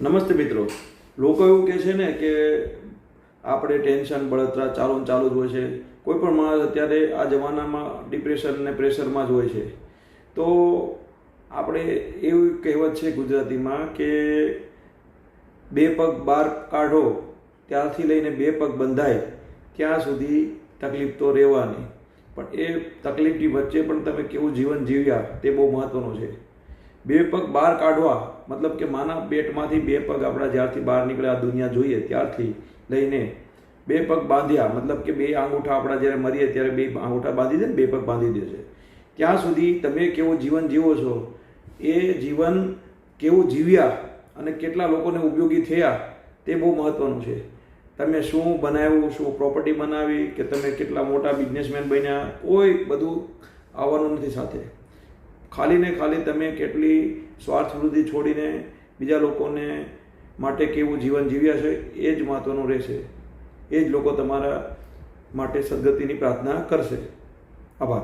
નમસ્તે મિત્રો. લોકો એવું કહે છે ને કે આપણે ટેન્શન બળતરા ચાલુ જ હોય છે. કોઈ પણ માણસ અત્યારે આ જમાનામાં ડિપ્રેશન ને પ્રેશરમાં જ હોય છે. તો આપણે એવી કહેવત છે ગુજરાતીમાં કે બે પગ બહાર કાઢો ત્યારથી લઈને બે પગ બંધાય ત્યાં સુધી તકલીફ તો રહેવાની, પણ એ તકલીફની વચ્ચે પણ તમે કેવું જીવન જીવ્યા તે બહુ મહત્ત્વનું છે. બે પગ બહાર કાઢવા મતલબ કે માના પેટમાંથી બે પગ આપણા જ્યારથી બહાર નીકળ્યા દુનિયા જોઈએ ત્યારથી લઈને બે પગ બાંધ્યા મતલબ કે બે આંગૂઠા આપણા જ્યારે મરીએ ત્યારે બે આંગૂઠા બાંધી દે ને, બે પગ બાંધી દે છે, ત્યાં સુધી તમે કેવું જીવન જીવો છો, એ જીવન કેવું જીવ્યા અને કેટલા લોકોને ઉપયોગી થયા તે બહુ મહત્ત્વનું છે. તમે શું બનાવ્યું, શું પ્રોપર્ટી બનાવી, કે તમે કેટલા મોટા બિઝનેસમેન બન્યા, કોઈ બધું આવવાનું નથી સાથે. ખાલી ને ખાલી તમે કેટલી સ્વાર્થ વૃદ્ધિ છોડીને બીજા લોકોને માટે કેવું જીવન જીવ્યા છે એ જ મહત્ત્વનું રહેશે. એ જ લોકો તમારા માટે સદગતિની પ્રાર્થના કરશે. આભાર.